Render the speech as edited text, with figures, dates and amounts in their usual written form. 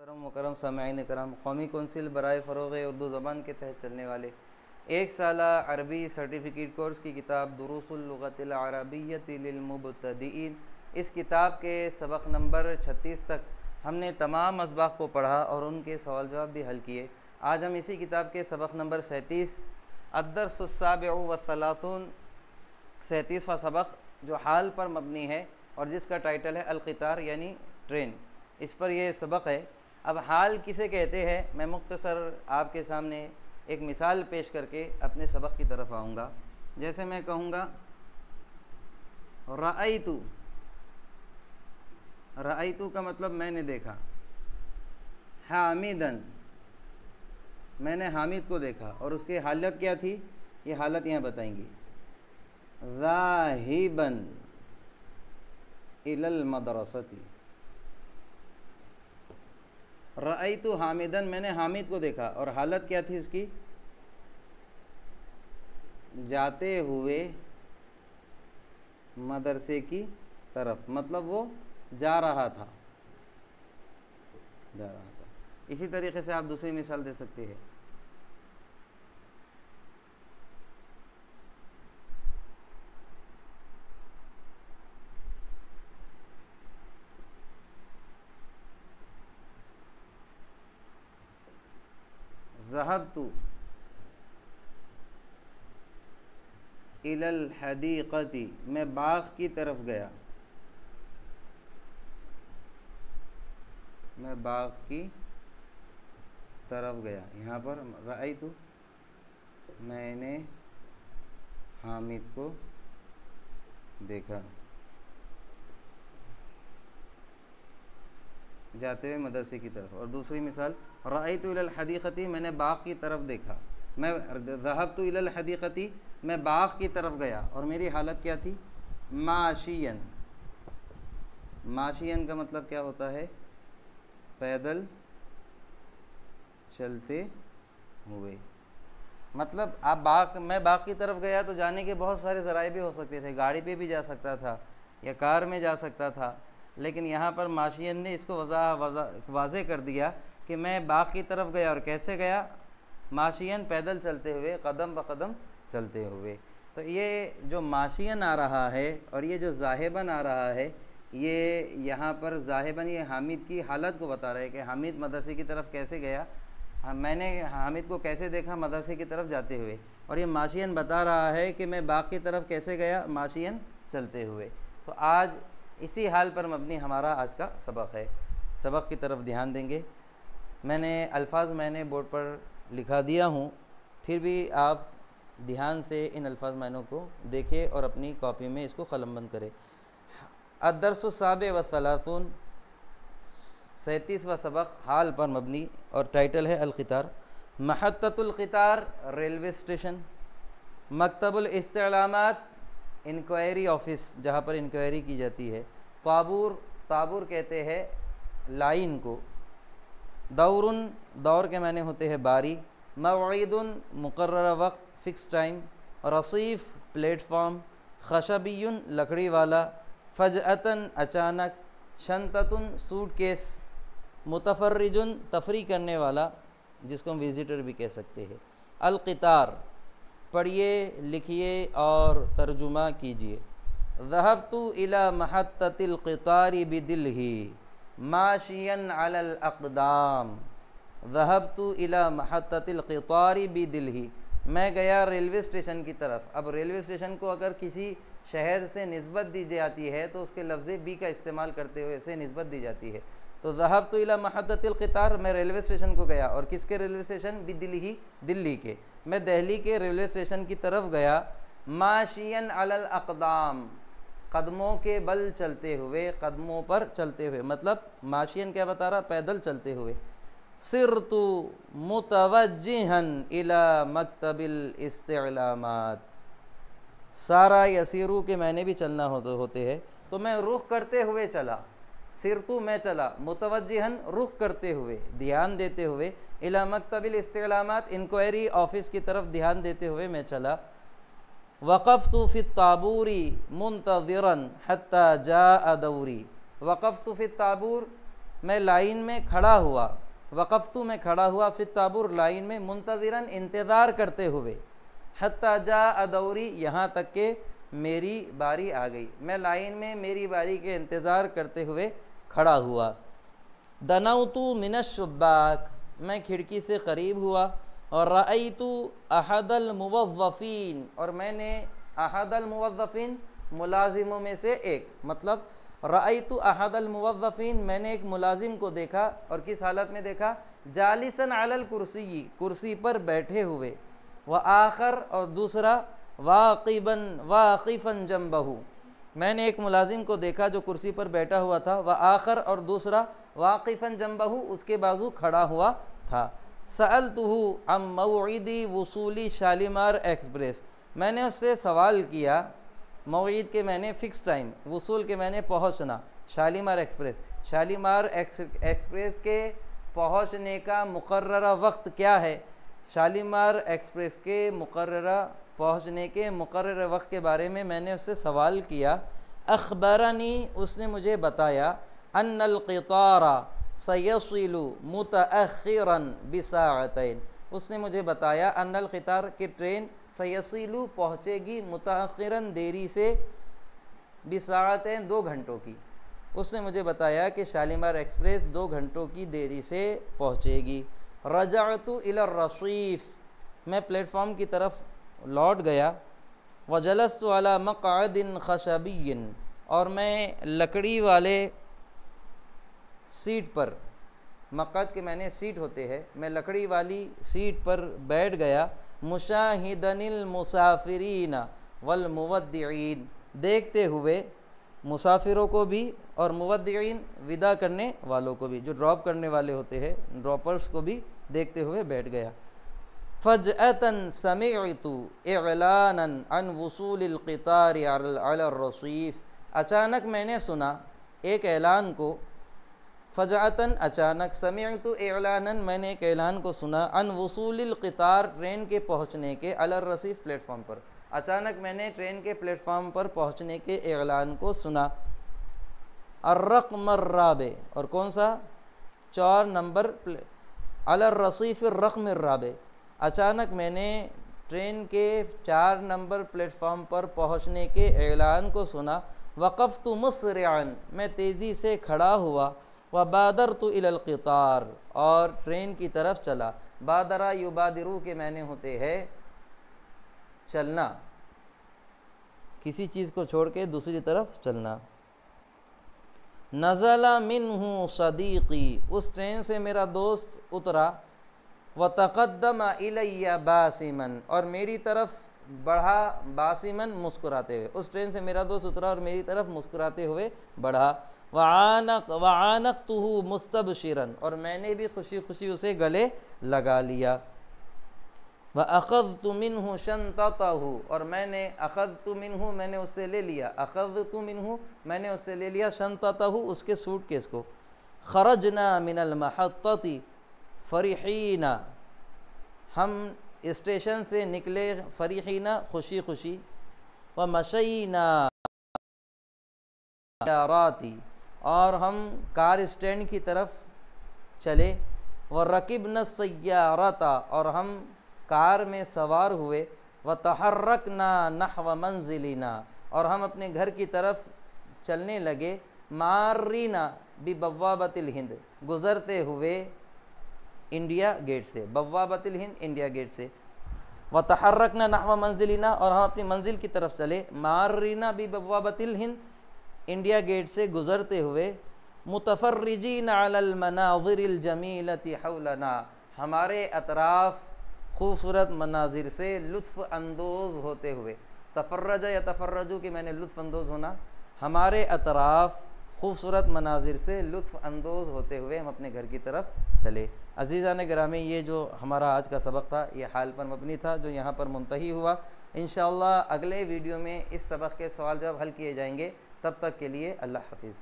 करम मुकरम सामईन करम, कौमी कौंसिल बराए फ़रोग़ उर्दू ज़बान के तहत चलने वाले एक साला अरबी सर्टिफ़िकेट कोर्स की किताब दुरूसुल लुग़तिल अरबिय्यति लिल मुब्तदीइन, इस किताब के सबक नंबर 36 तक हमने तमाम असबाक़ को पढ़ा और उनके सवाल जवाब भी हल किए। आज हम इसी किताब के सबक नंबर 37 अद्दर्सुस्साबिउ वस्सलासून 37वां सबक जो हाल पर मबनी है और जिसका टाइटल है अल-क़ितार यानी ट्रेन, इस पर यह सबक है। अब हाल किसे कहते हैं, मैं मुख्तसर आपके सामने एक मिसाल पेश करके अपने सबक की तरफ आऊँगा। जैसे मैं कहूँगा रअयतु, रअयतु का मतलब मैंने देखा, हामिदन मैंने हामिद को देखा और उसकी हालत क्या थी, ये हालत यहाँ बताएंगी। ज़ाहिबन इलल मदरसती, रअयतु हामिदन मैंने हामिद को देखा और हालत क्या थी उसकी, जाते हुए मदरसे की तरफ, मतलब वो जा रहा था। इसी तरीके से आप दूसरी मिसाल दे सकते हैं। ज़हबतु इलल हदीक़ती, मैं बाग़ की तरफ गया, मैं बाग़ की तरफ गया। यहाँ पर रअयतु मैंने हामिद को देखा जाते हुए मदरसे की तरफ। और दूसरी मिसाल रअयतु इलल हदीक़ती, मैंने बाग़ की तरफ देखा, मैं ज़हबतु इलल हदीक़ती मैं बाग़ की तरफ गया और मेरी हालत क्या थी, माशियन। माशियन का मतलब क्या होता है, पैदल चलते हुए। मतलब आप मैं बाग़ की तरफ गया तो जाने के बहुत सारे ज़राए भी हो सकते थे, गाड़ी पे भी जा सकता था या कार में जा सकता था, लेकिन यहाँ पर माशियन ने इसको वाज़े कर दिया कि मैं बाग़ की तरफ गया और कैसे गया, माशियन पैदल चलते हुए, कदम ब कदम चलते हुए। तो ये जो माशियन आ रहा है और ये जो ज़ाहिबन आ रहा है, ये यहाँ पर ज़ाहिबन ये हामिद की हालत को बता रहा है कि हामिद मदरसे की तरफ कैसे गया, मैंने हामिद को कैसे देखा मदरसे की तरफ जाते हुए। और ये माशियन बता रहा है कि मैं बाग़ की तरफ कैसे गया, माशियन चलते हुए। तो आज इसी हाल पर मबनी हमारा आज का सबक है। सबक की तरफ ध्यान देंगे। मैंने बोर्ड पर लिखा दिया हूँ, फिर भी आप ध्यान से इन अल्फाज मानों को देखें और अपनी कॉपी में इसको कलमबंद करें। अद्दर्सुस्साबिउ वस्सलासून 37वां सबक हाल पर मबनी और टाइटल है अल-क़ितार। महत्ततुल क़ितार रेलवे स्टेशन, मकतबुल इस्तिलामात इंक्वायरी ऑफिस जहाँ पर इंक्वायरी की जाती है, ताबूर ताबूर कहते हैं लाइन को, दौरुन दौर के माने होते हैं बारी, मौईदुन मुकर्रर वक्त फ़िक्स टाइम, रसीफ़ प्लेटफॉर्म, खशबियुन लकड़ी वाला, फ़जअतन अचानक, शंततुन सूटकेस, मुतफर्रिजुन तफरी करने वाला जिसको हम विज़िटर भी कह सकते हैं। अल-क़ितार पढ़िए, लिखिए और तर्जुमा कीजिए। ज़हबतु इला महत्ततिल क़ितारि बिदिल्ही माशियन अलल अक़दाम, ज़हबतु इला महत्ततिल क़ितारि बिदिल्ही, मैं गया रेलवे स्टेशन की तरफ। अब रेलवे स्टेशन को अगर किसी शहर से निस्बत दी जाती है तो उसके लफ्ज़ बी का इस्तेमाल करते हुए उसे निस्बत दी जाती है। तो ज़हबतु इला महत्ततिल क़ितार मैं रेलवे स्टेशन को गया, और किसके रेलवे स्टेशन, बिदिल्ही दिल्ली के, मैं दिल्ली के रेलवे स्टेशन की तरफ गया। माशियन अलल अक़दाम कदमों के बल चलते हुए, कदमों पर चलते हुए, मतलब माशियन क्या बता रहा, पैदल चलते हुए। सिरतु मुतवज्जिहन इला मकतबिल इस्तिलामात, सारा यसीरू के मैंने भी चलना होते हैं, तो मैं रुख करते हुए चला। सिरतु मैं चला, मुतवज्जिहन रुख करते हुए, ध्यान देते हुए, इला मकतबिल इस्तिलामात इंक्वायरी ऑफिस की तरफ ध्यान देते हुए मैं चला। वक़फ़्तु फ़ी ताबूरी मुंतज़िरन हत्ता जाअ दौरी, वक़फ़्तु फ़ी ताबूर मैं लाइन में खड़ा हुआ, वक़फ़तु मैं खड़ा हुआ, फिर ताबूर लाइन में, मुंतज़िरन इंतज़ार करते हुए, हत्ता जा अदौरी यहाँ तक के मेरी बारी आ गई। मैं लाइन में मेरी बारी के इंतज़ार करते हुए खड़ा हुआ। दनौतु मिनश्शुब्बाक, मैं खिड़की से क़रीब हुआ, और रअयतु अहदल मुवज़्ज़फ़ीन, और मैंने अहदल मुवज़्ज़फ़ीन मुलाजिमों में से एक, मतलब रअयतु अहदल मुवज़्ज़फ़ीन, मैंने एक मुलाजिम को देखा, और किस हालत में देखा, जालिसन अलल कुर्सी, कुर्सी पर बैठे हुए, व आखर, और दूसरा वाक़िफ़न जंबहू, मैंने एक मुलाजिम को देखा जो कुर्सी पर बैठा हुआ था, व आखर, और दूसरा वाक़िफ़न जंबहू, उसके बाजू खड़ा हुआ था। सअलतुहु अम मौइदी वसूली शालीमार एक्सप्रेस, मैंने उससे सवाल किया, मौइद के मैंने फ़िक्स टाइम, वसूल के मैंने पहुंचना, शालीमार एक्सप्रेस, शालीमार एक्सप्रेस के पहुंचने का मुकर्ररा वक्त क्या है, शालीमार एक्सप्रेस के मुकर्ररा पहुंचने के मुकर्रर वक्त के बारे में मैंने उससे सवाल किया। अखबरनी, उसने मुझे बताया, अन्नल क़ितारा सयसिलु मुतअख़िरन बिसाअतैन, उसने मुझे बताया, अन्नल क़ितार की ट्रेन, सयसिलु पहुँचेगी, मुतअख़िरन देरी से, बिसाअतैन 2 घंटों की, उसने मुझे बताया कि शालीमार एक्सप्रेस 2 घंटों की देरी से पहुँचेगी। रजअतु इला रसीफ़, मैं प्लेटफॉर्म की तरफ लौट गया। वजलस्तु अला मक़अदिन ख़शबिय्यिन, और मैं लकड़ी वाले सीट पर, मक़अद के मैंने सीट होते हैं, मैं लकड़ी वाली सीट पर बैठ गया। मुशाहिदनिल मुसाफिरीन वल मुवद्दिईन, देखते हुए मुसाफिरों को भी और मुवद्दिईन विदा करने वालों को भी, जो ड्रॉप करने वाले होते हैं, ड्रॉपर्स को भी देखते हुए बैठ गया। फ़जअतन समिअतु इअलानन अन वसूलिल क़ितार अला रसीफ़, अचानक मैंने सुना एक ऐलान को, फ़जअतन अचानक, समिअतु इअलानन मैंने एक ऐलान को सुना, अन वसूलिल क़ितार ट्रेन के पहुँचने के, अला रसीफ़ प्लेटफॉर्म पर, अचानक मैंने ट्रेन के प्लेटफॉर्म पर पहुँचने के ऐलान को सुना। अर्रक़्म अर्राबे, और कौन सा, 4 नंबर, अला रसीफ़ रक़्म अर्राबे, अचानक मैंने ट्रेन के 4 नंबर प्लेटफॉर्म पर पहुंचने के ऐलान को सुना। वक़फ़तु मुस्रिअन, मैं तेज़ी से खड़ा हुआ। व बादरतु इलल क़ितार, और ट्रेन की तरफ चला। बादरा युबादिरु के मैंने होते हैं चलना, किसी चीज़ को छोड़ के दूसरी तरफ चलना। नज़ला मिन्हु सदीक़ी, उस ट्रेन से मेरा दोस्त उतरा। व तक़द्दम इलैया बासिमन, और मेरी तरफ बढ़ा, बासिमन मुस्कुराते हुए, उस ट्रेन से मेरा दोस्त उतरा और मेरी तरफ मुस्कुराते हुए बढ़ा। वआनक़तुहु मुस्तबशिरन, और मैंने भी खुशी खुशी उसे गले लगा लिया। व अख़ज़तु मिन्हु शंततहु, और मैंने अख़ज़तु मिन्हु, मैंने उससे ले लिया, अख़ज़तु मिन्हु, मैंने उससे ले लिया, शंततहु, उसके सूटकेस को। ख़रजना मिनल महत्तति फ़रिहीना, हम स्टेशन से निकले, फ़रिहीना खुशी खुशी। व मशईना राती, और हम कार स्टैंड की तरफ चले। व रकिबना सय्यारता, और हम कार में सवार हुए। व तहर्रकना नहव मंजिलिना, और हम अपने घर की तरफ चलने लगे। मारीना बिबवाबतिल हिंद, गुज़रते हुए इंडिया गेट से, बवाबतिल हिंद इंडिया गेट से। व तहर्रकना नहव मंजिलिना, और हम अपनी मंजिल की तरफ चले। मारीना बिबवाबतिल हिंद, इंडिया गेट से गुज़रते हुए। मुतफ़र्रिजीन अलल मनाज़िरिल जमीलति हौलना, हमारे अतराफ़ खूबसूरत मनाजिर से लुत्फ़ अंदोज़ होते हुए। तफ़र्रज या तफ़र्रजू कि मैंने लुत्फ़ अंदोज़ होना, हमारे अतराफ़ खूबसूरत मनाजिर से लुत्फ़ अंदोज़ होते हुए हम अपने घर की तरफ चले। अज़ीज़ान गिरामी, ये जो हमारा आज का सबक था, ये हाल पर मबनी था, जो यहाँ पर मुंतही हुआ। इंशाअल्लाह अगले वीडियो में इस सबक के सवाल जवाब हल किए जाएंगे। तब तक के लिए अल्लाह हाफ़िज़।